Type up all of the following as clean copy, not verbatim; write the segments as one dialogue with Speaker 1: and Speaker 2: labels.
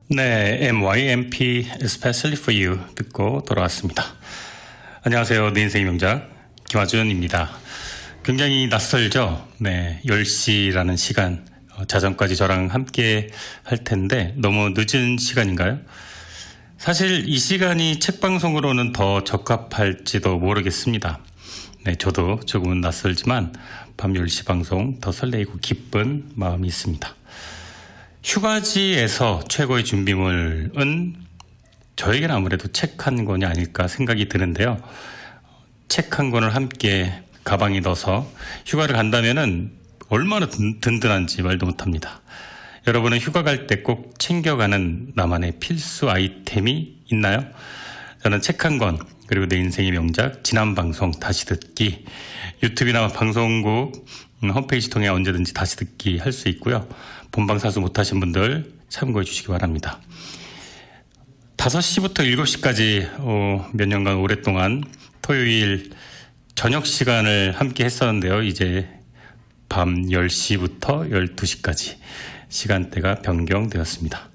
Speaker 1: 네, MYMP Especially for You 듣고 돌아왔습니다. 안녕하세요. 내 인생의 명작 김하준입니다. 굉장히 낯설죠? 네, 10시라는 시간 자정까지 저랑 함께 할 텐데 너무 늦은 시간인가요? 사실 이 시간이 책방송으로는 더 적합할지도 모르겠습니다. 네, 저도 조금은 낯설지만 밤 10시 방송 더 설레이고 기쁜 마음이 있습니다. 휴가지에서 최고의 준비물은 저에게는 아무래도 책 한 권이 아닐까 생각이 드는데요. 책 한 권을 함께 가방에 넣어서 휴가를 간다면은 얼마나 든든한지 말도 못합니다. 여러분은 휴가 갈 때 꼭 챙겨가는 나만의 필수 아이템이 있나요? 저는 책 한 권, 그리고 내 인생의 명작, 지난 방송 다시 듣기, 유튜브나 방송국 홈페이지 통해 언제든지 다시 듣기 할 수 있고요. 본방사수 못하신 분들 참고해 주시기 바랍니다. 5시부터 7시까지 몇 년간 오랫동안 토요일 저녁 시간을 함께 했었는데요. 이제 밤 10시부터 12시까지 시간대가 변경되었습니다.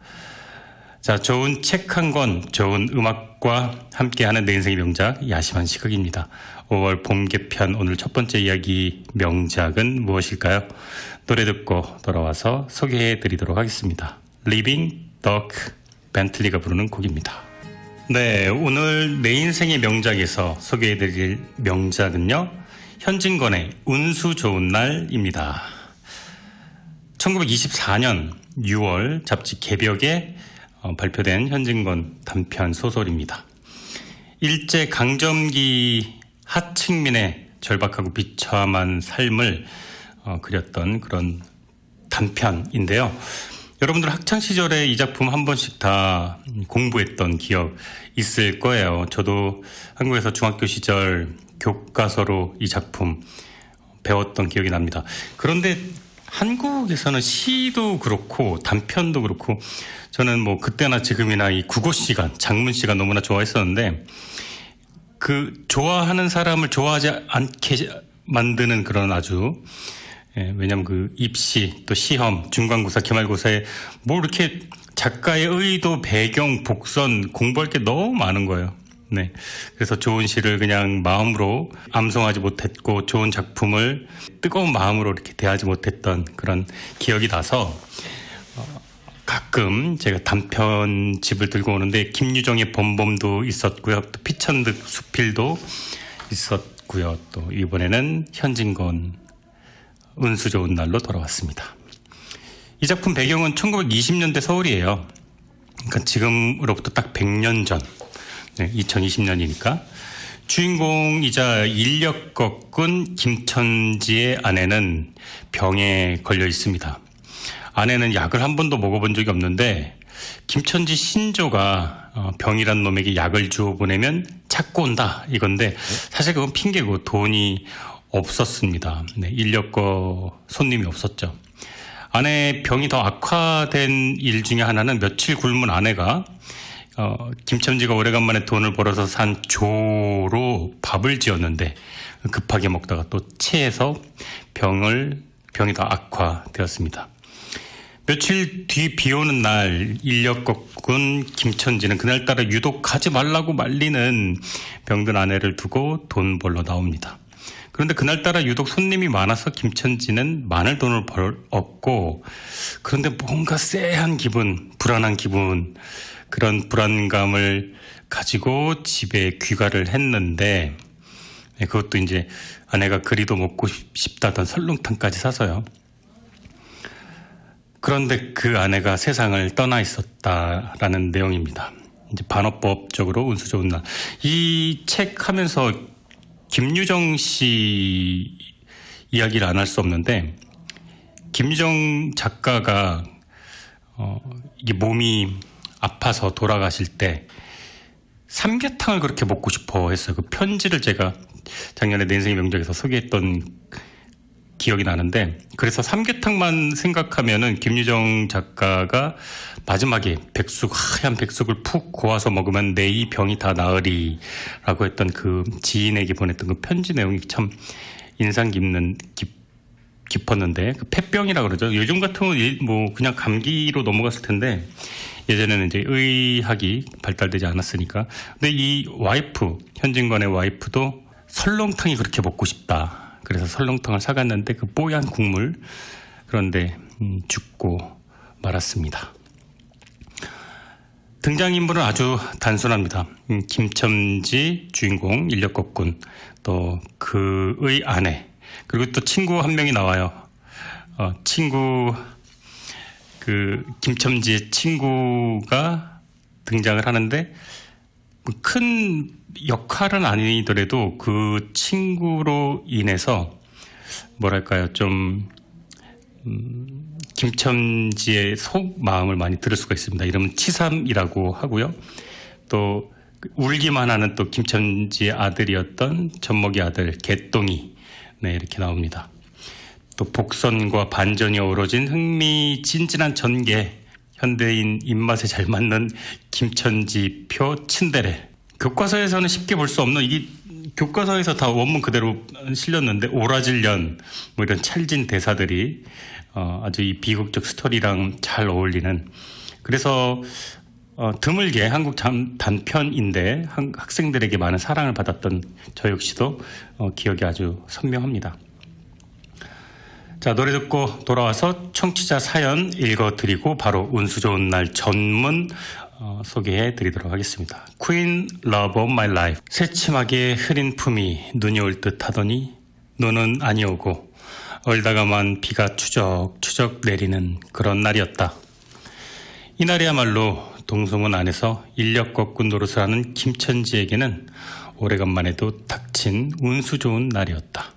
Speaker 1: 자, 좋은 책 한 권, 좋은 음악과 함께하는 내 인생의 명작, 야심한 시각입니다. 5월 봄 개편 오늘 첫 번째 이야기 명작은 무엇일까요? 노래 듣고 돌아와서 소개해드리도록 하겠습니다. Living Duck, 벤틀리가 부르는 곡입니다. 네, 오늘 내 인생의 명작에서 소개해드릴 명작은요, 현진건의 운수 좋은 날입니다. 1924년 6월 잡지 개벽에 발표된 현진건 단편 소설입니다. 일제강점기 하층민의 절박하고 비참한 삶을 그렸던 그런 단편인데요. 여러분들 학창시절에 이 작품 한 번씩 다 공부했던 기억 있을 거예요. 저도 한국에서 중학교 시절 교과서로 이 작품 배웠던 기억이 납니다. 그런데 한국에서는 시도 그렇고 단편도 그렇고 저는 뭐 그때나 지금이나 이 국어 시간, 작문 시간 너무나 좋아했었는데 그 좋아하는 사람을 좋아하지 않게 만드는 그런 아주 왜냐면 그 입시 또 시험, 중간고사, 기말고사에 뭐 이렇게 작가의 의도, 배경, 복선 공부할 게 너무 많은 거예요. 네. 그래서 좋은 시를 그냥 마음으로 암송하지 못했고 좋은 작품을 뜨거운 마음으로 이렇게 대하지 못했던 그런 기억이 나서 가끔 제가 단편집을 들고 오는데 김유정의 봄봄도 있었고요. 또 피천득 수필도 있었고요. 또 이번에는 현진건 운수 좋은 날로 돌아왔습니다. 이 작품 배경은 1920년대 서울이에요. 그러니까 지금으로부터 딱 100년 전, 2020년이니까 주인공이자 인력거꾼 김천지의 아내는 병에 걸려 있습니다. 아내는 약을 한 번도 먹어본 적이 없는데 김천지 신조가 병이란 놈에게 약을 주워 보내면 찾고 온다 이건데 사실 그건 핑계고 돈이 없었습니다. 네, 인력거 손님이 없었죠. 아내 병이 더 악화된 일 중에 하나는 며칠 굶은 아내가 김천지가 오래간만에 돈을 벌어서 산 조로 밥을 지었는데 급하게 먹다가 또 체해서 병이 더 악화되었습니다. 며칠 뒤 비 오는 날 인력거꾼 김천지는 그날따라 유독 가지 말라고 말리는 병든 아내를 두고 돈 벌러 나옵니다. 그런데 그날따라 유독 손님이 많아서 김천지는 많은 돈을 얻고 그런데 뭔가 쎄한 기분, 불안한 기분 그런 불안감을 가지고 집에 귀가를 했는데 그것도 이제 아내가 그리도 먹고 싶다던 설렁탕까지 사서요. 그런데 그 아내가 세상을 떠나 있었다라는 내용입니다. 이제 반어법적으로 운수 좋은 날. 이 책 하면서 김유정 씨 이야기를 안 할 수 없는데 김유정 작가가 이게 몸이 아파서 돌아가실 때 삼계탕을 그렇게 먹고 싶어 했어요. 그 편지를 제가 작년에 내 인생의 명작에서 소개했던 기억이 나는데 그래서 삼계탕만 생각하면은 김유정 작가가 마지막에 하얀 백숙을 푹 고아서 먹으면 내 이 병이 다 나으리라고 했던 그 지인에게 보냈던 그 편지 내용이 참 인상 깊었는데 그 폐병이라 그러죠. 요즘 같으면 뭐 그냥 감기로 넘어갔을 텐데 예전에는 이제 의학이 발달되지 않았으니까. 근데 이 와이프, 현진건의 와이프도 설렁탕이 그렇게 먹고 싶다. 그래서 설렁탕을 사갔는데 그 뽀얀 국물, 그런데 죽고 말았습니다. 등장인물은 아주 단순합니다. 김첨지 주인공, 인력거꾼, 또 그의 아내, 그리고 또 친구 한 명이 나와요. 김첨지의 친구가 등장을 하는데, 큰 역할은 아니더라도 그 친구로 인해서, 뭐랄까요, 좀, 김첨지의 속 마음을 많이 들을 수가 있습니다. 이름은 치삼이라고 하고요. 또 울기만 하는 또 김첨지의 아들이었던 젖먹이 아들 개똥이, 네, 이렇게 나옵니다. 또 복선과 반전이 어우러진 흥미진진한 전개, 현대인 입맛에 잘 맞는 김첨지표 친데레. 교과서에서는 쉽게 볼 수 없는, 이게 교과서에서 다 원문 그대로 실렸는데 오라질년, 뭐 이런 찰진 대사들이 아주 이 비극적 스토리랑 잘 어울리는, 그래서 드물게 한국 단편인데 학생들에게 많은 사랑을 받았던 저 역시도 기억이 아주 선명합니다. 자, 노래 듣고 돌아와서 청취자 사연 읽어드리고 바로 운수 좋은 날 전문 소개해 드리도록 하겠습니다. Queen Love of My Life. 새침하게 흐린 품이 눈이 올 듯 하더니 눈은 아니오고 얼다가만 비가 추적추적 내리는 그런 날이었다. 이날이야말로 동소문 안에서 인력거꾼 노릇을 하는 김첨지에게는 오래간만에도 닥친 운수 좋은 날이었다.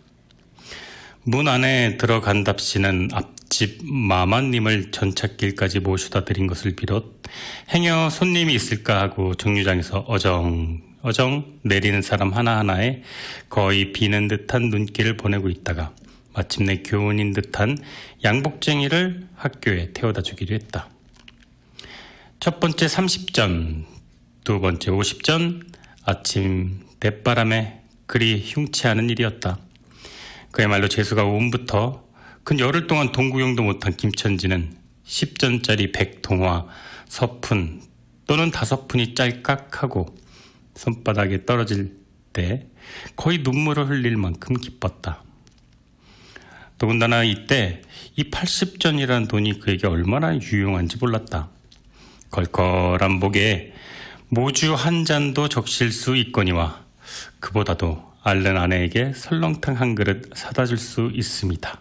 Speaker 1: 문 안에 들어간답시는 앞집 마마님을 전찻길까지 모셔다 드린 것을 비롯 행여 손님이 있을까 하고 정류장에서 어정 내리는 사람 하나하나에 거의 비는 듯한 눈길을 보내고 있다가 마침내 교훈인 듯한 양복쟁이를 학교에 태워다 주기로 했다. 첫 번째 30전, 두 번째 50전, 아침 대바람에 그리 흉치 않은 일이었다. 그야말로 재수가 오음부터 근 열흘 동안 동구경도 못한 김첨지는 10전짜리 백통화, 서푼 또는 5푼이 짤깍하고 손바닥에 떨어질 때 거의 눈물을 흘릴 만큼 기뻤다. 더군다나 이때 이 80전이라는 돈이 그에게 얼마나 유용한지 몰랐다. 걸걸한 목에 모주 한 잔도 적실 수 있거니와 그보다도 앓는 아내에게 설렁탕 한 그릇 사다 줄 수 있습니다.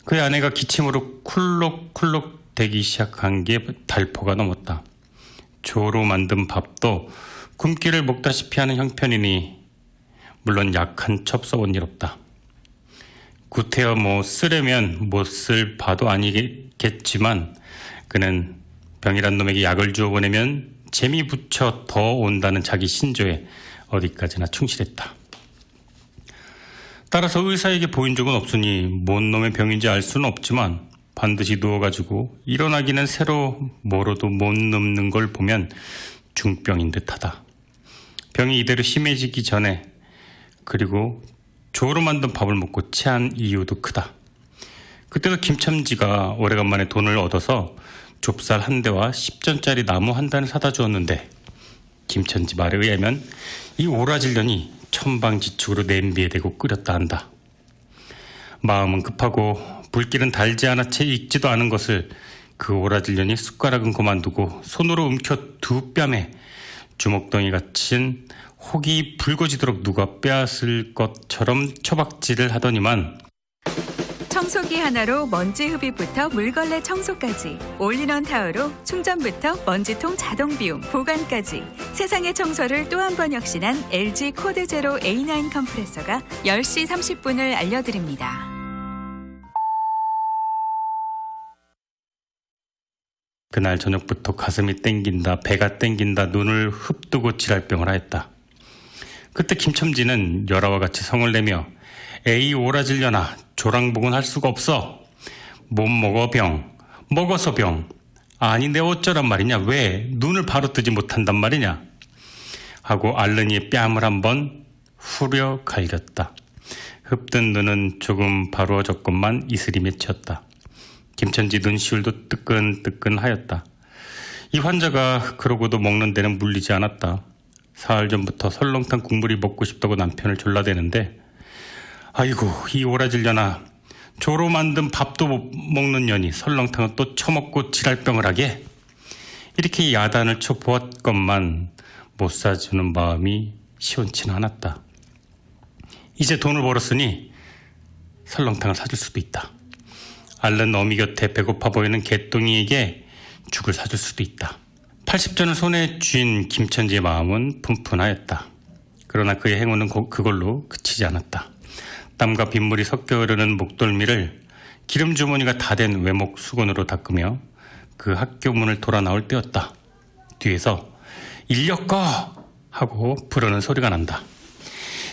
Speaker 1: 그의 아내가 기침으로 쿨록쿨록 대기 시작한 게 달포가 넘었다. 조로 만든 밥도 굶기를 먹다시피 하는 형편이니 물론 약한 첩 써본 일 없다. 구태여 쓰려면 못 쓸 바도 아니겠지만 그는 병이란 놈에게 약을 주어 보내면 재미 붙여 더 온다는 자기 신조에 어디까지나 충실했다. 따라서 의사에게 보인 적은 없으니 뭔 놈의 병인지 알 수는 없지만 반드시 누워가지고 일어나기는 새로 뭐로도 못 눕는 걸 보면 중병인 듯하다. 병이 이대로 심해지기 전에 그리고 조로 만든 밥을 먹고 체한 이유도 크다. 그때도 김첨지가 오래간만에 돈을 얻어서 좁쌀 한 대와 10전짜리 나무 한 단을 사다 주었는데 김첨지 말에 의하면 이 오라질년이 천방지축으로 냄비에 대고 끓였다 한다. 마음은 급하고 불길은 달지 않아 채 익지도 않은 것을 그 오라질년이 숟가락은 그만두고 손으로 움켜 두 뺨에 주먹덩이 같은 혹이 붉어지도록 누가 빼앗을 것처럼 처박질을 하더니만
Speaker 2: 청소기 하나로 먼지 흡입부터 물걸레 청소까지 올인원 타워로 충전부터 먼지통 자동 비움 보관까지 세상의 청소를 또 한 번 혁신한 LG 코드 제로 A9 컴프레서가 10시 30분을 알려드립니다.
Speaker 1: 그날 저녁부터 가슴이 땡긴다, 배가 땡긴다, 눈을 흡뜨고 지랄병을 하였다. 그때 김첨지는 열화와 같이 성을 내며 에이 오라질려나 조랑복은 할 수가 없어. 못 먹어 병, 먹어서 병. 아니 내 어쩌란 말이냐, 왜 눈을 바로 뜨지 못한단 말이냐 하고 앓는 뺨을 한번 후려 갈겼다. 흡뜬 눈은 조금 바로워졌건만 이슬이 맺혔다. 김첨지 눈시울도 뜨끈뜨끈하였다. 이 환자가 그러고도 먹는 데는 물리지 않았다. 사흘 전부터 설렁탕 국물이 먹고 싶다고 남편을 졸라대는데 아이고 이 오라질려나 조로 만든 밥도 못 먹는 년이 설렁탕은 또 처먹고 지랄병을 하게 이렇게 야단을 쳐 보았건만 못 사주는 마음이 시원치는 않았다. 이제 돈을 벌었으니 설렁탕을 사줄 수도 있다. 앓는 어미 곁에 배고파 보이는 개똥이에게 죽을 사줄 수도 있다. 80전을 손에 쥔 김천지의 마음은 푼푼하였다. 그러나 그의 행운은 그걸로 그치지 않았다. 땀과 빗물이 섞여 흐르는 목덜미를 기름 주머니가 다 된 외목 수건으로 닦으며 그 학교 문을 돌아 나올 때였다. 뒤에서 인력거! 하고 부르는 소리가 난다.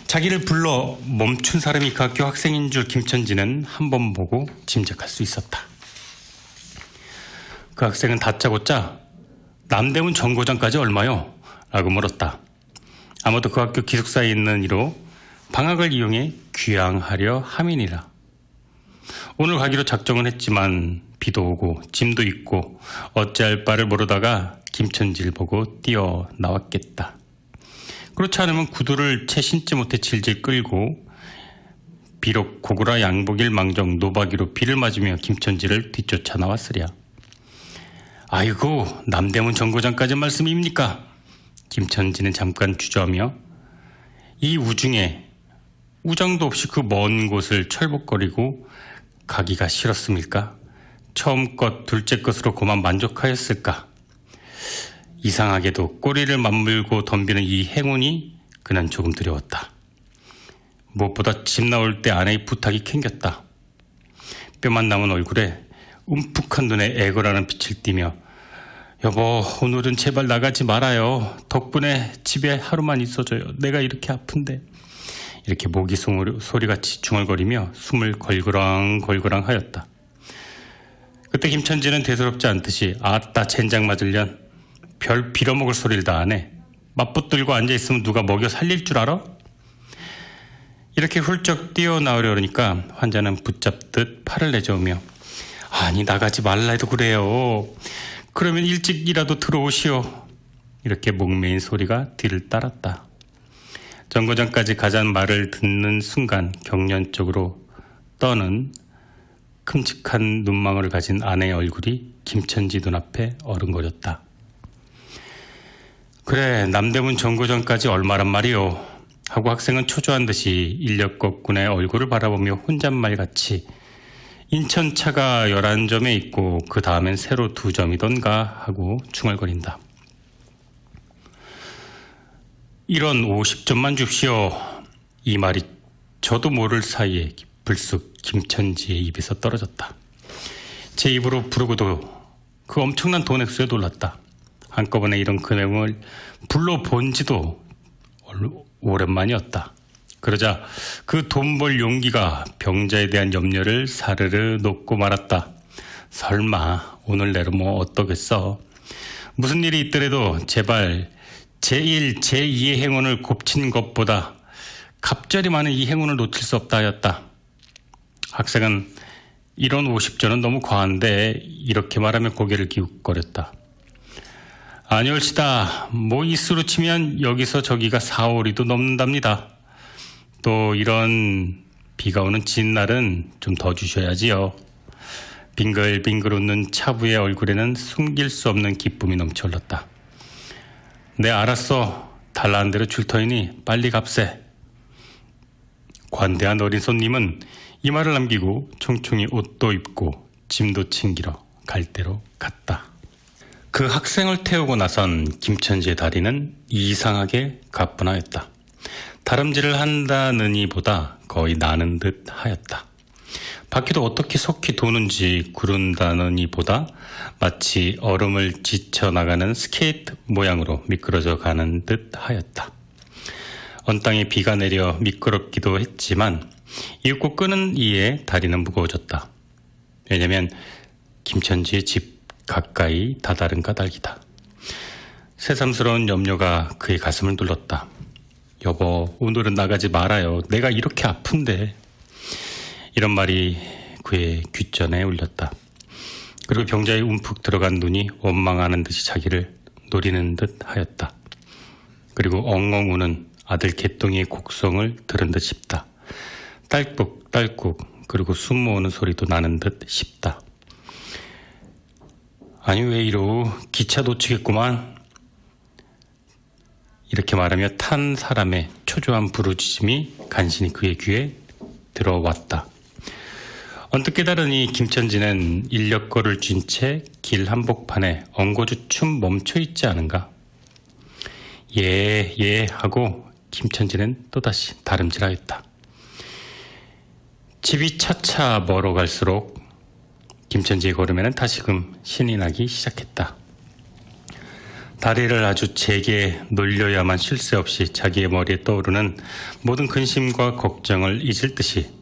Speaker 1: 자기를 불러 멈춘 사람이 그 학교 학생인 줄 김천지는 한 번 보고 짐작할 수 있었다. 그 학생은 다짜고짜 남대문 정거장까지 얼마요? 라고 물었다. 아마도 그 학교 기숙사에 있는 이로 방학을 이용해 귀향하려 함이니라. 오늘 가기로 작정을 했지만 비도 오고 짐도 있고 어찌할 바를 모르다가 김천지를 보고 뛰어나왔겠다. 그렇지 않으면 구두를 채 신지 못해 질질 끌고 비록 고구라 양복일 망정 노바기로 비를 맞으며 김천지를 뒤쫓아 나왔으랴. 아이고 남대문 정거장까지 말씀입니까? 김천지는 잠깐 주저하며 이 우중에 우장도 없이 그 먼 곳을 철복거리고 가기가 싫었습니까? 처음 것 둘째 것으로 고만 만족하였을까? 이상하게도 꼬리를 맞물고 덤비는 이 행운이 그는 조금 두려웠다. 무엇보다 집 나올 때 아내의 부탁이 캥겼다. 뼈만 남은 얼굴에 움푹한 눈에 애걸하는 빛을 띠며 여보 오늘은 제발 나가지 말아요. 덕분에 집에 하루만 있어줘요. 내가 이렇게 아픈데. 이렇게 모기 소리같이 중얼거리며 숨을 걸그랑 하였다. 그때 김천지는 대수롭지 않듯이 아따 젠장 맞을년 별 빌어먹을 소리를 다 하네. 맞붙들고 앉아있으면 누가 먹여 살릴 줄 알아? 이렇게 훌쩍 뛰어나오려 그러니까 환자는 붙잡듯 팔을 내저으며 아니 나가지 말라 해도 그래요. 그러면 일찍이라도 들어오시오. 이렇게 목매인 소리가 뒤를 따랐다. 정거장까지 가자는 말을 듣는 순간 경련 쪽으로 떠는 큼직한 눈망울을 가진 아내의 얼굴이 김천지 눈앞에 어른거렸다. 그래 남대문 정거장까지 얼마란 말이오. 하고 학생은 초조한 듯이 인력거꾼의 얼굴을 바라보며 혼잣말같이 인천차가 11점에 있고 그 다음엔 새로 2점이던가 하고 중얼거린다. 이런 50점만 줍시오. 이 말이 저도 모를 사이에 불쑥 김천지의 입에서 떨어졌다. 제 입으로 부르고도 그 엄청난 돈 액수에 놀랐다. 한꺼번에 이런 금액을 불러본 지도 오랜만이었다. 그러자 그 돈 벌 용기가 병자에 대한 염려를 사르르 놓고 말았다. 설마 오늘 내로 뭐 어떠겠어. 무슨 일이 있더라도 제발 제1, 제2의 행운을 곱친 것보다 갑절이 많은 이 행운을 놓칠 수 없다 하였다. 학생은 이런 50전은 너무 과한데 이렇게 말하며 고개를 기웃거렸다. 아니올시다. 뭐 이수로 치면 여기서 저기가 4월이도 넘는답니다. 또 이런 비가 오는 진날은 좀 더 주셔야지요. 빙글빙글 웃는 차부의 얼굴에는 숨길 수 없는 기쁨이 넘쳐 흘렀다. 네 알았어. 달라는 대로 줄 터이니 빨리 값세. 관대한 어린 손님은 이 말을 남기고 총총히 옷도 입고 짐도 챙기러 갈대로 갔다. 그 학생을 태우고 나선 김천지의 다리는 이상하게 가뿐하였다. 다름질을 한다느니 보다 거의 나는 듯 하였다. 바퀴도 어떻게 속히 도는지 구른다느니 보다 마치 얼음을 지쳐나가는 스케이트 모양으로 미끄러져 가는 듯 하였다. 언땅에 비가 내려 미끄럽기도 했지만 이윽고 끄는 이에 다리는 무거워졌다. 왜냐면 김천지의 집 가까이 다다른 까닭이다. 새삼스러운 염려가 그의 가슴을 눌렀다. 여보, 오늘은 나가지 말아요. 내가 이렇게 아픈데. 이런 말이 그의 귓전에 울렸다. 그리고 병자에 움푹 들어간 눈이 원망하는 듯이 자기를 노리는 듯 하였다. 그리고 엉엉 우는 아들 개똥이의 곡성을 들은 듯 싶다. 딸꾹 딸꾹 그리고 숨 모으는 소리도 나는 듯 싶다. 아니 왜 이러우 기차 놓치겠구만. 이렇게 말하며 탄 사람의 초조한 부르짖음이 간신히 그의 귀에 들어왔다. 언뜻 깨달으니 김천지는 인력거를 쥔 채 길 한복판에 엉거주춤 멈춰있지 않은가. 예 하고 김천지는 또다시 다름질하였다. 집이 차차 멀어갈수록 김천지의 걸음에는 다시금 신이 나기 시작했다. 다리를 아주 제게 놀려야만 쉴 새 없이 자기의 머리에 떠오르는 모든 근심과 걱정을 잊을 듯이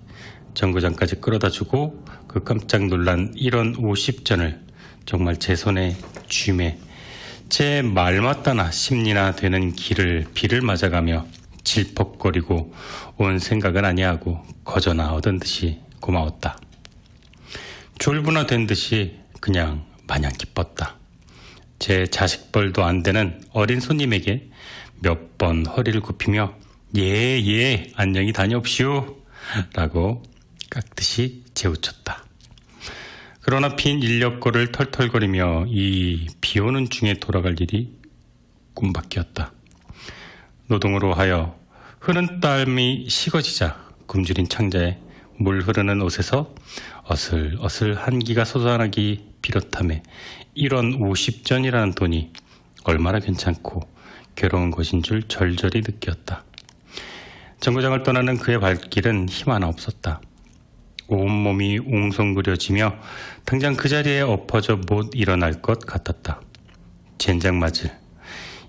Speaker 1: 정거장까지 끌어다주고 그 깜짝 놀란 1원 50전을 정말 제 손에 쥐매 제 말맞다나 심리나 되는 비를 맞아가며 질퍽거리고 온 생각은 아니하고 거저나 얻은 듯이 고마웠다. 졸부나 된 듯이 그냥 마냥 기뻤다. 제 자식벌도 안 되는 어린 손님에게 몇 번 허리를 굽히며 예 안녕히 다녀옵시오 라고 깍듯이 재우쳤다. 그러나 빈 인력거를 털털거리며 이 비오는 중에 돌아갈 일이 꿈밖이었다. 노동으로 하여 흐른 땀이 식어지자 굶주린 창자에 물 흐르는 옷에서 어슬어슬 한기가 솟아나기 비롯하며 1원 50전이라는 돈이 얼마나 괜찮고 괴로운 것인 줄 절절히 느꼈다. 정거장을 떠나는 그의 발길은 힘 하나 없었다. 온몸이 웅성거려지며 당장 그 자리에 엎어져 못 일어날 것 같았다. 젠장 맞을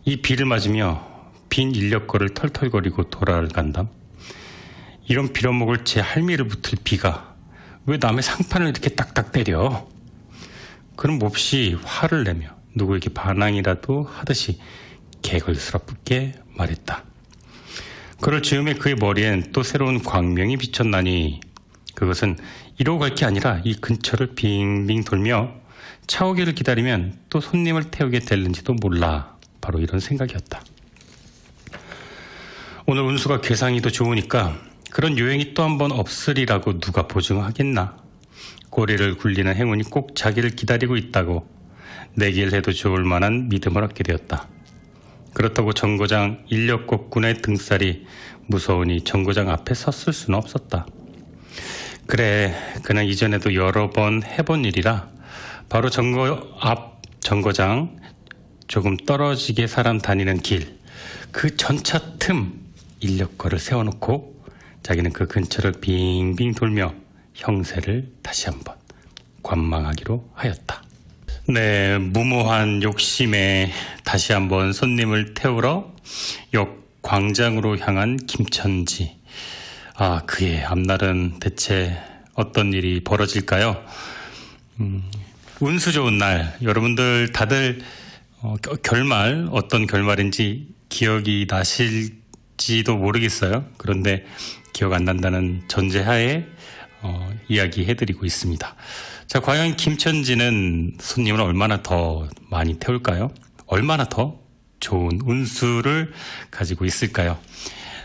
Speaker 1: 이 비를 맞으며 빈 인력거를 털털거리고 돌아간담. 이런 빌어먹을 제 할미를 붙을 비가 왜 남의 상판을 이렇게 딱딱 때려? 그는 몹시 화를 내며 누구에게 반항이라도 하듯이 개걸스럽게 말했다. 그럴 즈음에 그의 머리엔 또 새로운 광명이 비쳤나니 그것은 이러고 갈 게 아니라 이 근처를 빙빙 돌며 차 오기를 기다리면 또 손님을 태우게 될는지도 몰라. 바로 이런 생각이었다. 오늘 운수가 괴상이도 좋으니까 그런 요행이 또 한 번 없으리라고 누가 보증하겠나. 꼬리를 굴리는 행운이 꼭 자기를 기다리고 있다고 내길 해도 좋을 만한 믿음을 얻게 되었다. 그렇다고 정거장 인력곡군의 등살이 무서우니 정거장 앞에 섰을 수는 없었다. 그래, 그는 이전에도 여러 번 해본 일이라 바로 정거장 조금 떨어지게 사람 다니는 길, 그 전차 틈 인력거를 세워놓고 자기는 그 근처를 빙빙 돌며 형세를 다시 한번 관망하기로 하였다. 네, 무모한 욕심에 다시 한번 손님을 태우러 역 광장으로 향한 김천지. 아, 그의 앞날은 대체 어떤 일이 벌어질까요? 운수 좋은 날, 여러분들 다들 결말, 어떤 결말인지 기억이 나실지도 모르겠어요. 그런데 기억 안 난다는 전제하에 이야기해드리고 있습니다. 자, 과연 김천지는 손님을 얼마나 더 많이 태울까요? 얼마나 더 좋은 운수를 가지고 있을까요?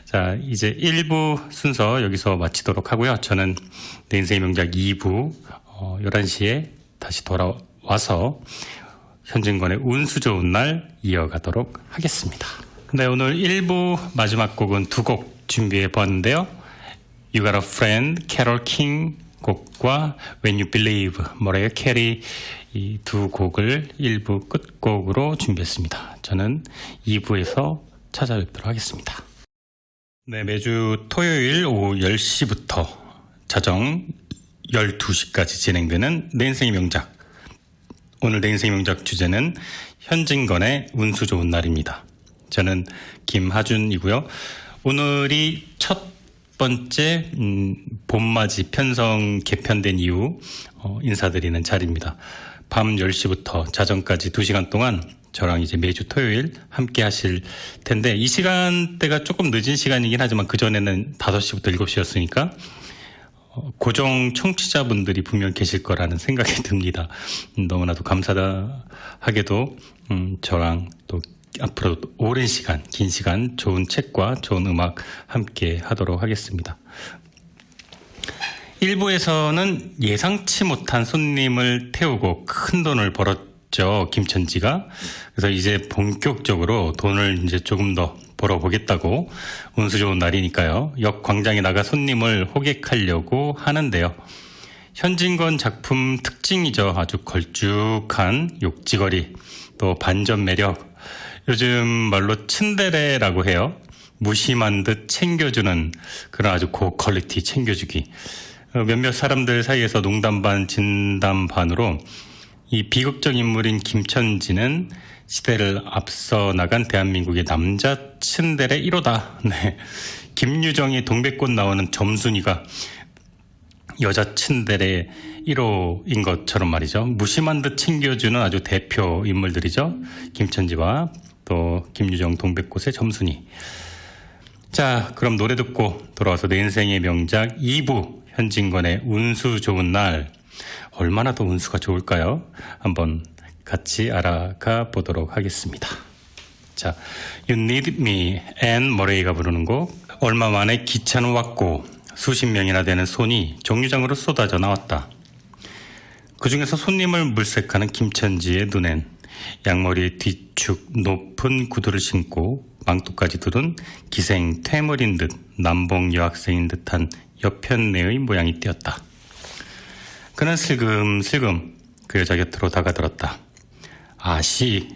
Speaker 1: 자, 이제 1부 순서 여기서 마치도록 하고요. 저는 내 인생의 명작 2부 11시에 다시 돌아와서 현진건의 운수 좋은 날 이어가도록 하겠습니다. 네, 오늘 1부 마지막 곡은 두 곡 준비해 보았는데요. You Got a Friend, 캐롤 킹 곡과 When You Believe, 머라이어 캐리 이 두 곡을 1부 끝곡으로 준비했습니다. 저는 2부에서 찾아뵙도록 하겠습니다. 네, 매주 토요일 오후 10시부터 자정 12시까지 진행되는 내 인생의 명작. 오늘 내 인생의 명작 주제는 현진건의 운수 좋은 날입니다. 저는 김하준이고요. 오늘이 첫 번째 봄맞이 편성 개편된 이후 인사드리는 자리입니다. 밤 10시부터 자정까지 2시간 동안 저랑 이제 매주 토요일 함께 하실 텐데 이 시간대가 조금 늦은 시간이긴 하지만 그전에는 5시부터 7시였으니까 고정 청취자분들이 분명 계실 거라는 생각이 듭니다. 너무나도 감사하게도 저랑 또 앞으로 오랜 시간, 긴 시간 좋은 책과 좋은 음악 함께 하도록 하겠습니다. 1부에서는 예상치 못한 손님을 태우고 큰 돈을 벌었죠, 김천지가. 그래서 이제 본격적으로 돈을 이제 조금 더 벌어보겠다고, 운수 좋은 날이니까요, 역 광장에 나가 손님을 호객하려고 하는데요. 현진건 작품 특징이죠. 아주 걸쭉한 욕지거리, 또 반전 매력, 요즘 말로 츤데레라고 해요. 무심한 듯 챙겨주는 그런 아주 고퀄리티 챙겨주기. 몇몇 사람들 사이에서 농담 반 진담 반으로 이 비극적 인물인 김천지는 시대를 앞서 나간 대한민국의 남자 츤데레 1호다. 네. 김유정의 동백꽃 나오는 점순이가 여자 츤데레 1호인 것처럼 말이죠. 무심한 듯 챙겨주는 아주 대표 인물들이죠. 김천지와 또 김유정, 동백꽃의 점순이. 자, 그럼 노래 듣고 돌아와서 내 인생의 명작 2부 현진건의 운수 좋은 날. 얼마나 더 운수가 좋을까요? 한번 같이 알아가 보도록 하겠습니다. 자, You Need Me, 앤 머레이가 부르는 곡. 얼마 만에 기차는 왔고 수십 명이나 되는 손이 정류장으로 쏟아져 나왔다. 그 중에서 손님을 물색하는 김천지의 눈엔 양머리에 뒤축 높은 구두를 신고 망토까지 두른 기생 퇴물인 듯 남봉 여학생인 듯한 여편네의 모양이 띄었다. 그는 슬금슬금 그 여자 곁으로 다가들었다. 아씨,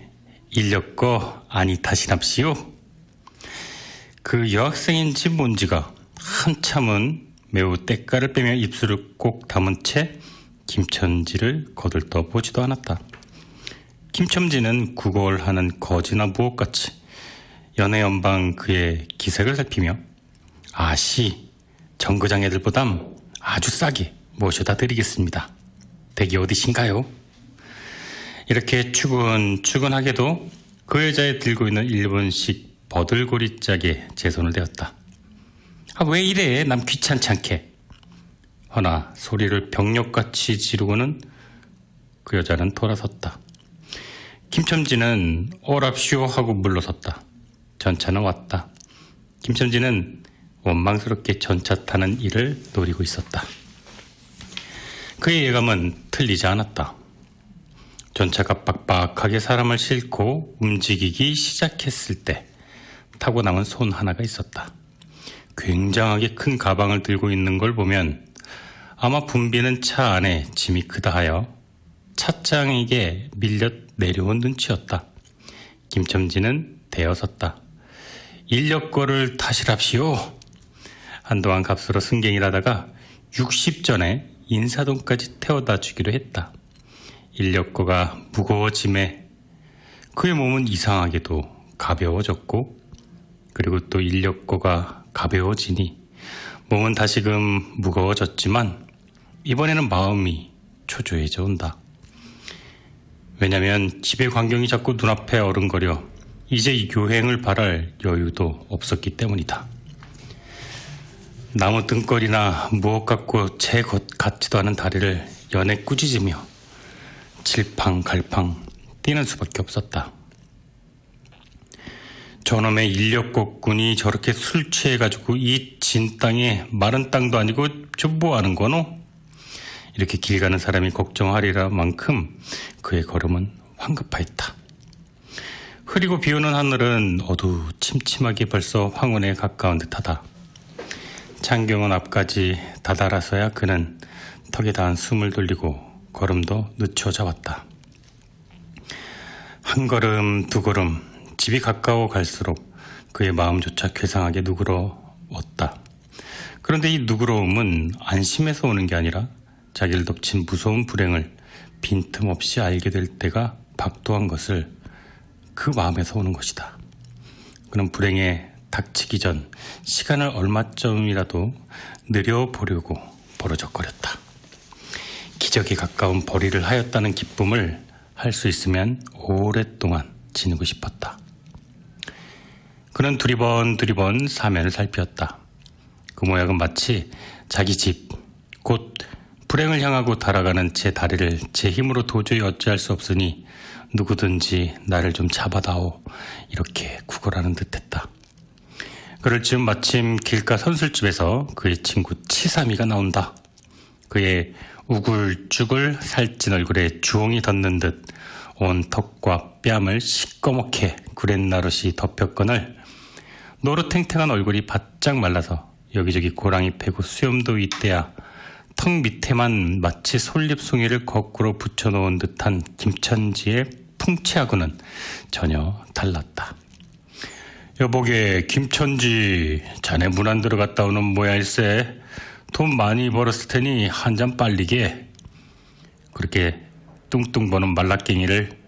Speaker 1: 인력거 아니 타시납시오. 그 여학생인지 뭔지가 한참은 매우 때깔을 빼며 입술을 꼭 다문 채 김천지를 거들떠 보지도 않았다. 김천지는 구걸하는 거지나 무엇같이 연애연방 그의 기색을 살피며 아씨, 정거장 애들보담 아주 싸게 모셔다 드리겠습니다. 댁이 어디신가요? 이렇게 추근추근하게도 그 여자의 들고 있는 일본식 버들고리 짝에 제 손을 대었다. 아, 왜 이래? 남 귀찮지 않게. 허나 소리를 병력같이 지르고는 그 여자는 돌아섰다. 김첨지는 오랍쇼 하고 물러섰다. 전차는 왔다. 김첨지는 원망스럽게 전차 타는 일을 노리고 있었다. 그의 예감은 틀리지 않았다. 전차가 빡빡하게 사람을 싣고 움직이기 시작했을 때 타고 남은 손 하나가 있었다. 굉장하게 큰 가방을 들고 있는 걸 보면 아마 붐비는 차 안에 짐이 크다 하여 차장에게 밀려 내려온 눈치였다. 김첨지는 대어섰다. 인력거를 타시랍시오. 한동안 값으로 승객이라다가 60전에 인사동까지 태워다 주기로 했다. 인력거가 무거워짐에 그의 몸은 이상하게도 가벼워졌고, 그리고 또 인력거가 가벼워지니 몸은 다시금 무거워졌지만 이번에는 마음이 초조해져 온다. 왜냐면 집의 광경이 자꾸 눈앞에 어른거려 이제 이 교행을 바랄 여유도 없었기 때문이다. 나무 등걸이나 무엇 같고 채 같지도 않은 다리를 연애 꾸짖으며 질팡갈팡 뛰는 수밖에 없었다. 저놈의 인력거꾼이 저렇게 술 취해가지고 이 진 땅에 마른 땅도 아니고 저 뭐하는 거노? 이렇게 길 가는 사람이 걱정하리라 만큼 그의 걸음은 황급하였다. 흐리고 비오는 하늘은 어두침침하게 벌써 황혼에 가까운 듯하다. 창경원 앞까지 다다라서야 그는 턱에 닿은 숨을 돌리고 걸음도 늦춰 왔다. 한 걸음 두 걸음 집이 가까워 갈수록 그의 마음조차 괴상하게 누그러웠다. 그런데 이 누그러움은 안심해서 오는 게 아니라 자기를 덮친 무서운 불행을 빈틈없이 알게 될 때가 박도한 것을 그 마음에서 오는 것이다. 그는 불행에 닥치기 전 시간을 얼마쯤이라도 느려보려고 버러적거렸다. 기적에 가까운 벌이를 하였다는 기쁨을 할 수 있으면 오랫동안 지니고 싶었다. 그는 두리번 사면을 살피었다. 그 모양은 마치 자기 집 곧 불행을 향하고 달아가는 제 다리를 제 힘으로 도저히 어찌할 수 없으니 누구든지 나를 좀 잡아다오, 이렇게 구걸하는 듯했다. 그럴 즈음 마침 길가 선술집에서 그의 친구 치삼이가 나온다. 그의 우글쭈글 살찐 얼굴에 주홍이 덧는 듯 온 턱과 뺨을 시꺼멓게 구렛나룻이 덮였거늘 노릇탱탱한 얼굴이 바짝 말라서 여기저기 고랑이 패고 수염도 있대야 턱 밑에만 마치 솔잎송이를 거꾸로 붙여놓은 듯한 김천지의 풍채하고는 전혀 달랐다. 여보게, 김천지, 자네 문 안 들어갔다 오는 모양일세. 돈 많이 벌었을 테니 한 잔 빨리게. 그렇게 뚱뚱 보는 말라깽이를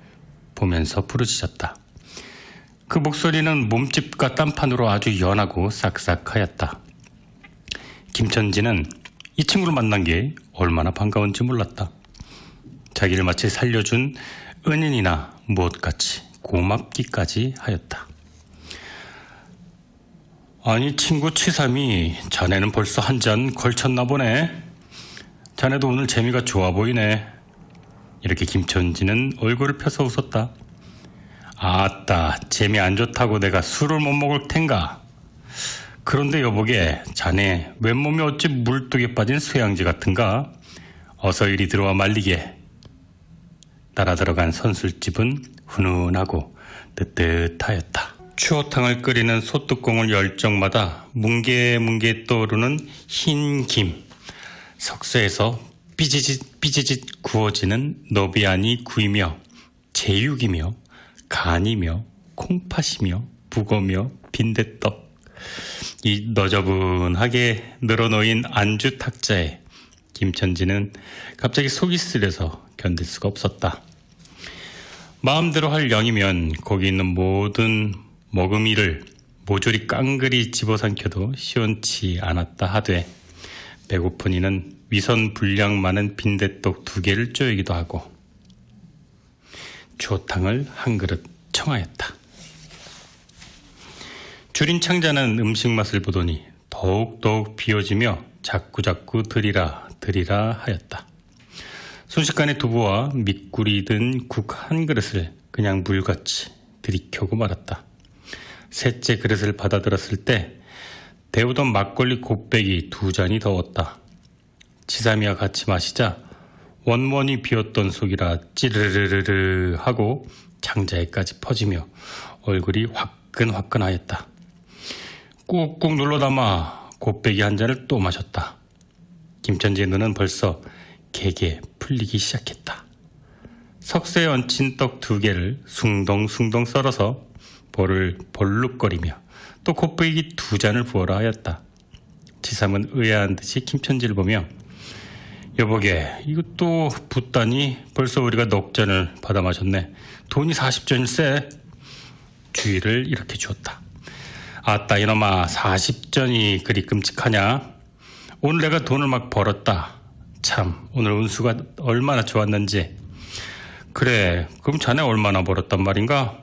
Speaker 1: 보면서 부르짖었다. 그 목소리는 몸집과 딴판으로 아주 연하고 싹싹하였다. 김천지는 이 친구를 만난 게 얼마나 반가운지 몰랐다. 자기를 마치 살려준 은인이나 무엇같이 고맙기까지 하였다. 아니, 친구 치삼이, 자네는 벌써 한 잔 걸쳤나 보네. 자네도 오늘 재미가 좋아 보이네. 이렇게 김천지는 얼굴을 펴서 웃었다. 아따, 재미 안 좋다고 내가 술을 못 먹을 텐가. 그런데 여보게, 자네 왼몸이 어찌 물뚝에 빠진 쇠양지 같은가? 어서 이리 들어와 말리게. 따라 들어간 선술집은 훈훈하고 뜨뜻하였다. 추어탕을 끓이는 소뚜껑을 열 적마다 뭉게뭉게 떠오르는 흰 김, 석쇠에서 삐지짓 구워지는 너비안이 구이며 제육이며 간이며 콩팥이며 북어며 빈대떡, 이 너저분하게 늘어놓인 안주 탁자에 김천지는 갑자기 속이 쓰려서 견딜 수가 없었다. 마음대로 할 양이면 거기 있는 모든 먹음이를 모조리 깡그리 집어삼켜도 시원치 않았다 하되 배고픈 이는 위선 분량 많은 빈대떡 2개를 쪼이기도 하고 추어탕을 한 그릇 청하였다. 줄인 창자는 음식 맛을 보더니 더욱더욱 비어지며 자꾸자꾸 드리라 하였다. 순식간에 두부와 밑구리 든 국 한 그릇을 그냥 물같이 들이켜고 말았다. 셋째 그릇을 받아들었을 때 데우던 막걸리 곱빼기 2잔이 더웠다. 치삼이와 같이 마시자 원원이 비었던 속이라 찌르르르르 하고 창자에까지 퍼지며 얼굴이 화끈화끈하였다. 꾹꾹 눌러 담아 곱빼기 한 잔을 또 마셨다. 김천지의 눈은 벌써 개게 풀리기 시작했다. 석쇠에 얹힌 떡 2개를 숭덩숭덩 썰어서 볼을 볼룩거리며 또 곱빼기 2잔을 부어라 하였다. 치삼은 의아한 듯이 김천지를 보며 여보게, 이것도 붓다니 벌써 우리가 넉 잔을 받아 마셨네. 돈이 40전일세. 주의를 이렇게 주었다. 아따 이놈아, 40전이 그리 끔찍하냐? 오늘 내가 돈을 막 벌었다. 참, 오늘 운수가 얼마나 좋았는지. 그래, 그럼 자네 얼마나 벌었단 말인가?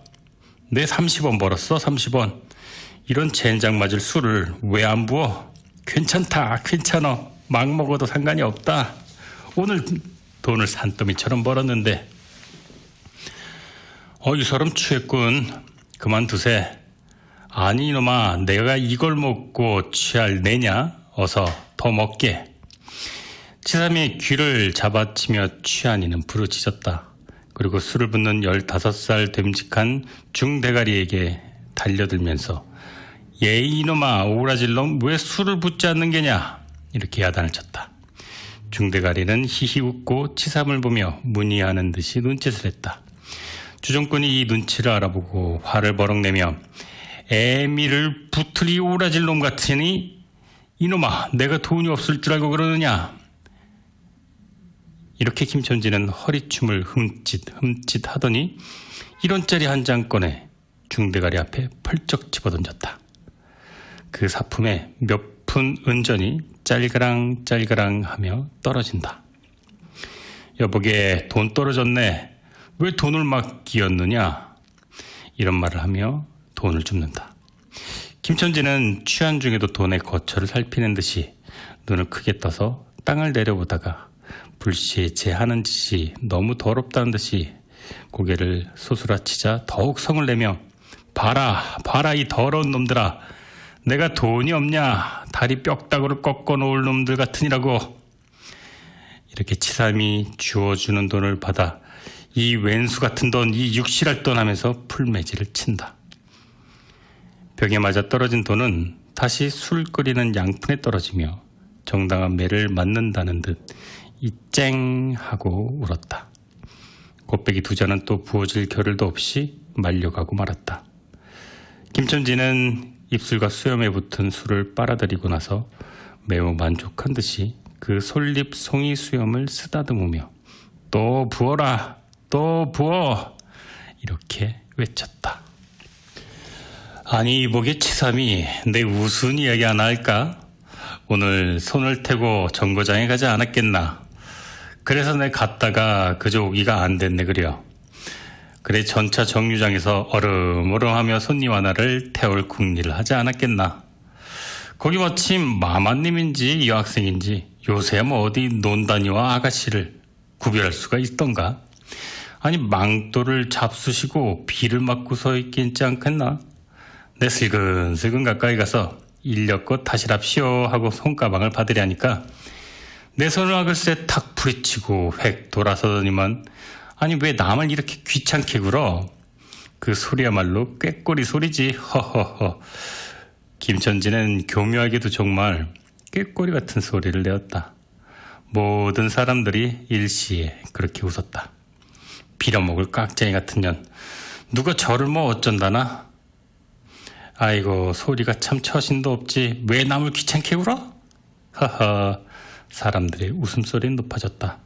Speaker 1: 내 30원 벌었어, 30원. 이런 젠장 맞을 술을 왜 안 부어? 괜찮다, 괜찮어. 막 먹어도 상관이 없다. 오늘 돈을 산더미처럼 벌었는데. 이 사람 취했군. 그만두세. 아니 이놈아, 내가 이걸 먹고 취할 내냐? 어서 더 먹게. 치삼이 귀를 잡아치며 취한 이는 부르짖었다. 그리고 술을 붓는 15살 됨직한 중대가리에게 달려들면서 예 이놈아, 오라질 놈, 왜 술을 붓지 않는 게냐? 이렇게 야단을 쳤다. 중대가리는 히히 웃고 치삼을 보며 문의하는 듯이 눈짓을 했다. 주정꾼이 이 눈치를 알아보고 화를 버럭내며 애미를 붙으리 오라질 놈 같으니 이놈아, 내가 돈이 없을 줄 알고 그러느냐? 이렇게 김천지는 허리춤을 흠칫 하더니 1원짜리 한 장 꺼내 중대가리 앞에 펄쩍 집어던졌다. 그 사품에 몇 푼 은전이 짤그랑 하며 떨어진다. 여보게, 돈 떨어졌네. 왜 돈을 막 끼었느냐? 이런 말을 하며 돈을 줍는다. 김천지는 취한 중에도 돈의 거처를 살피는 듯이 눈을 크게 떠서 땅을 내려보다가 불시에 제 하는 짓이 너무 더럽다는 듯이 고개를 소스라치자 더욱 성을 내며 봐라 봐라 이 더러운 놈들아, 내가 돈이 없냐, 다리 뼈다구를 꺾어 놓을 놈들 같으니라고. 이렇게 치삼이 주어주는 돈을 받아 이 왼수 같은 돈, 이 육실할 돈 하면서 풀매질을 친다. 벽에 맞아 떨어진 돈은 다시 술 끓이는 양푼에 떨어지며 정당한 매를 맞는다는 듯 이 쨍 하고 울었다. 곱빼기 두 잔은 또 부어질 겨를도 없이 말려가고 말았다. 김첨지는 입술과 수염에 붙은 술을 빨아들이고 나서 매우 만족한 듯이 그 솔잎 송이 수염을 쓰다듬으며 또 부어라, 또 부어, 이렇게 외쳤다. 아니 이보게 치삼이 내 우스운 이야기 하나 할까? 오늘 손을 태고 정거장에 가지 않았겠나? 그래서 내 갔다가 그저 오기가 안 됐네 그려. 그래 전차 정류장에서 얼음얼음하며 손님 하나를 태울 궁리를 하지 않았겠나? 거기 마침 마마님인지 여학생인지 요새 뭐 어디 논다니와 아가씨를 구별할 수가 있던가? 아니 망토를 잡수시고 비를 맞고 서 있지 않겠나? 내 슬근슬근 가까이 가서 인력껏 타시랍시오 하고 손가방을 받으려니까 내 손을 글쎄 탁 부리치고 획 돌아서더니만 아니 왜 남을 이렇게 귀찮게 굴어? 그 소리야말로 꾀꼬리 소리지. 허허허. 김첨지는 교묘하게도 정말 꾀꼬리 같은 소리를 내었다. 모든 사람들이 일시에 그렇게 웃었다. 빌어먹을 깍쟁이 같은 년, 누가 저를 뭐 어쩐다나? 아이고 소리가 참 처신도 없지 왜 남을 귀찮게 굴어? 하하. 사람들의 웃음소리는 높아졌다.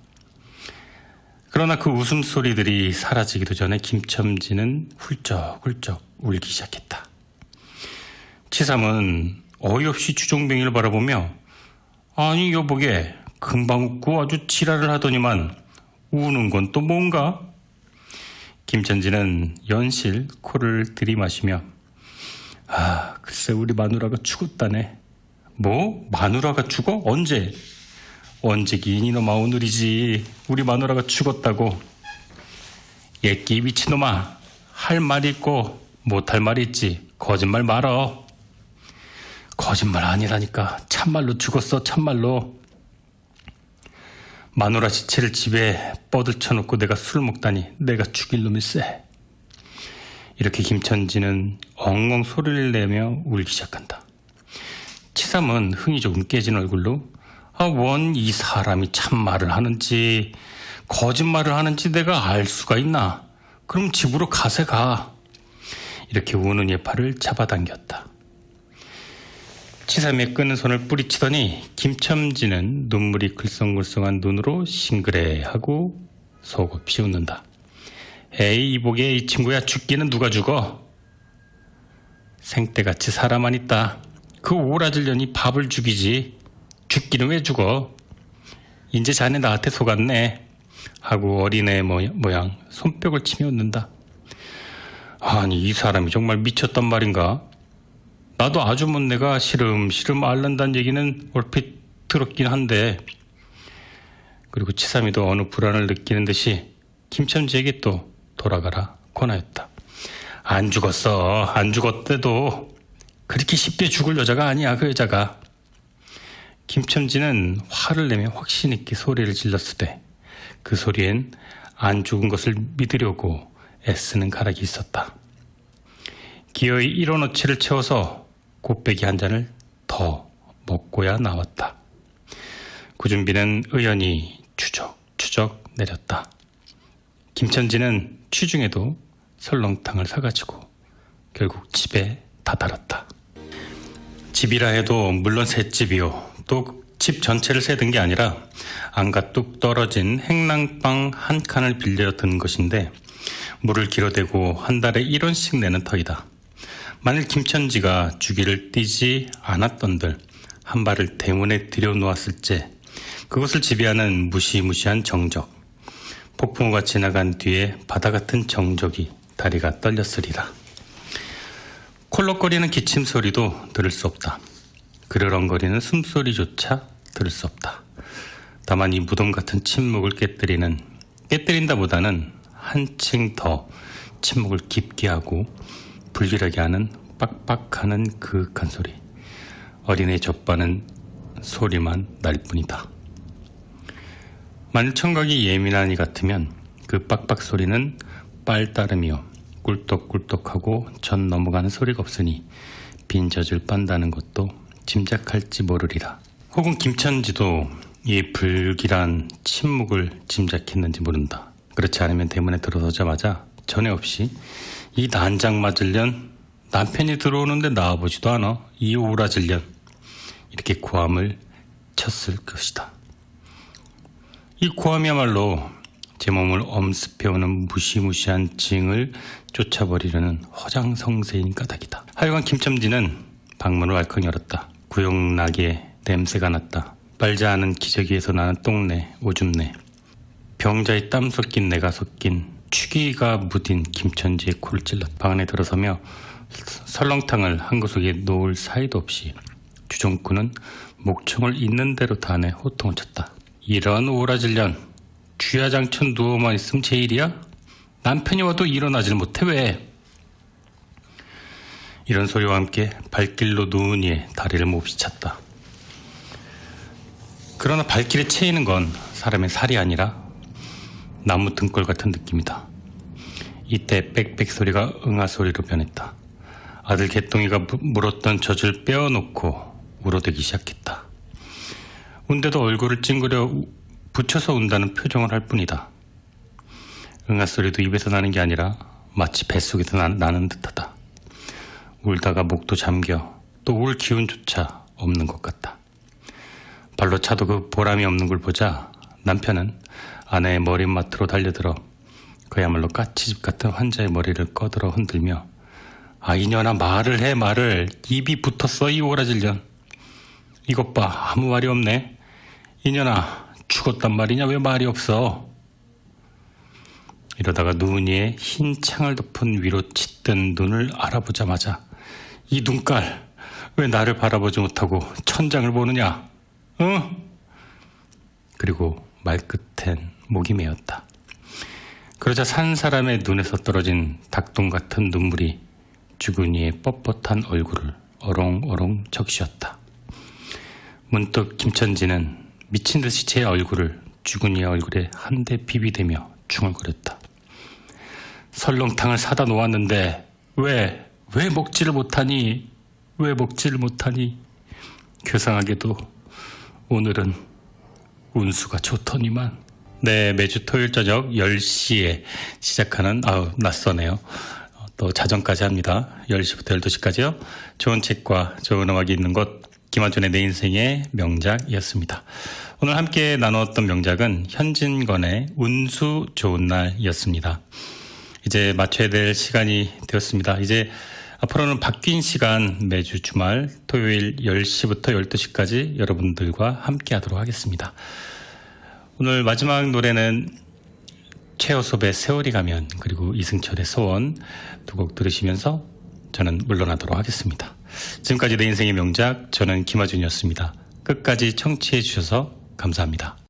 Speaker 1: 그러나 그 웃음소리들이 사라지기도 전에 김첨지는 훌쩍훌쩍 울기 시작했다. 치삼은 어이없이 주종뱅이를 바라보며 아니 여보게 금방 웃고 아주 지랄을 하더니만 우는 건 또 뭔가? 김첨지는 연실 코를 들이마시며 아 글쎄 우리 마누라가 죽었다네. 뭐? 마누라가 죽어? 언제? 언제긴 이놈아 오늘이지. 우리 마누라가 죽었다고. 예끼 미친놈아, 할 말이 있고 못할 말이 있지. 거짓말 말어. 거짓말 아니라니까. 참말로 죽었어, 참말로. 마누라 시체를 집에 뻗을쳐놓고 내가 술 먹다니 내가 죽일 놈일세. 이렇게 김첨지는 엉엉 소리를 내며 울기 시작한다. 치삼은 흥이 조금 깨진 얼굴로 원 이 사람이 참말을 하는지 거짓말을 하는지 내가 알 수가 있나? 그럼 집으로 가세 가. 이렇게 우는 예팔을 잡아당겼다. 치삼의 끄는 손을 뿌리치더니 김첨지는 눈물이 글썽글썽한 눈으로 싱그레하고 속없이 웃는다. 에이 이보게 이 친구야, 죽기는 누가 죽어? 생때같이 살아만 있다. 그 오라질 년이 밥을 죽이지. 죽기는 왜 죽어? 이제 자네 나한테 속았네. 하고 어린애 모양 손뼉을 치며 웃는다. 아니 이 사람이 정말 미쳤단 말인가? 나도 아주먼 내가 시름시름 앓는다는 얘기는 얼핏 들었긴 한데. 그리고 치삼이도 어느 불안을 느끼는 듯이 김첨지에게 또 돌아가라 권하였다. 안 죽었어. 안 죽었대도 그렇게 쉽게 죽을 여자가 아니야 그 여자가. 김첨지는 화를 내며 확신 있게 소리를 질렀을 때 그 소리엔 안 죽은 것을 믿으려고 애쓰는 가락이 있었다. 기어이 1원어치를 채워서 곱빼기 한 잔을 더 먹고야 나왔다. 구준비는 의연히 추적추적 내렸다. 김첨지는 취중에도 설렁탕을 사가지고 결국 집에 다다랐다. 집이라 해도 물론 셋집이요. 또 집 전체를 세든 게 아니라 안가 뚝 떨어진 행랑방 한 칸을 빌려 든 것인데 물을 길어대고 한 달에 1원씩 내는 터이다. 만일 김첨지가 주기를 띄지 않았던들 한 발을 대문에 들여놓았을째 그것을 지배하는 무시무시한 정적, 폭풍우가 지나간 뒤에 바다 같은 정적이 다리가 떨렸으리라. 콜록거리는 기침 소리도 들을 수 없다. 그르렁거리는 숨소리조차 들을 수 없다. 다만 이 무덤 같은 침묵을 깨뜨린다보다는 한층 더 침묵을 깊게 하고 불길하게 하는 빡빡하는 그윽한 소리. 어린애 젖바는 소리만 날 뿐이다. 만일 청각이 예민한 이 같으면 그 빡빡 소리는 빨 따름이요 꿀떡꿀떡하고 전 넘어가는 소리가 없으니 빈젖을 빤다는 것도 짐작할지 모르리라. 혹은 김천지도 이 불길한 침묵을 짐작했는지 모른다. 그렇지 않으면 대문에 들어서자마자 전에 없이 이 난장 맞을년 남편이 들어오는데 나와보지도 않아 이 오라질년 이렇게 고함을 쳤을 것이다. 이 고함이야말로 제 몸을 엄습해오는 무시무시한 징을 쫓아버리려는 허장성세인 까닭이다. 하여간 김첨지는 방문을 왈칵 열었다. 구역나게 냄새가 났다. 빨지 않은 기저귀에서 나는 똥내, 오줌내. 병자의 땀 섞인 내가 섞인 취기가 묻힌 김천지의 코를 찔렀다. 방 안에 들어서며 설렁탕을 한 구석에 놓을 사이도 없이 주정꾼은 목청을 있는 대로 다내 호통을 쳤다. 이런 오라질년, 쥐야장천 누워만 있으면 제일이야? 남편이 와도 일어나질 못해 왜? 이런 소리와 함께 발길로 누운 이의 다리를 몹시 찼다. 그러나 발길에 채이는 건 사람의 살이 아니라 나무 등골 같은 느낌이다. 이때 빽빽 소리가 응아 소리로 변했다. 아들 개똥이가 물었던 젖을 빼어놓고 울어대기 시작했다. 운데도 얼굴을 찡그려 붙여서 운다는 표정을 할 뿐이다. 응아 소리도 입에서 나는 게 아니라 마치 뱃속에서 나는 듯하다. 울다가 목도 잠겨 또 울 기운조차 없는 것 같다. 발로 차도 그 보람이 없는 걸 보자 남편은 아내의 머리맡으로 달려들어 그야말로 까치집 같은 환자의 머리를 꺼들어 흔들며 아 이년아 말을 해 말을 입이 붙었어 이 오라질년 이것 봐 아무 말이 없네 이년아 죽었단 말이냐 왜 말이 없어 이러다가 누은이의 흰 창을 덮은 위로 짙은 눈을 알아보자마자 이 눈깔 왜 나를 바라보지 못하고 천장을 보느냐 응? 그리고 말끝엔 목이 메었다. 그러자 산 사람의 눈에서 떨어진 닭똥 같은 눈물이 주근이의 뻣뻣한 얼굴을 어롱어롱 적시었다. 문득 김천지는 미친 듯이 제 얼굴을 주근이의 얼굴에 한 대 비비대며 중얼거렸다. 설렁탕을 사다 놓았는데 왜 먹지를 못하니? 왜 먹지를 못하니? 괴상하게도 오늘은 운수가 좋더니만. 네, 매주 토요일 저녁 10시에 시작하는 낯서네요. 또 자정까지 합니다. 10시부터 12시까지요. 좋은 책과 좋은 음악이 있는 곳 김한준의 내 인생의 명작이었습니다. 오늘 함께 나누었던 명작은 현진건의 운수 좋은 날이었습니다. 이제 마쳐야 될 시간이 되었습니다. 이제 앞으로는 바뀐 시간 매주 주말 토요일 10시부터 12시까지 여러분들과 함께 하도록 하겠습니다. 오늘 마지막 노래는 최호섭의 세월이 가면 그리고 이승철의 소원 두 곡 들으시면서 저는 물러나도록 하겠습니다. 지금까지 내 인생의 명작 저는 김하준이었습니다. 끝까지 청취해 주셔서 감사합니다.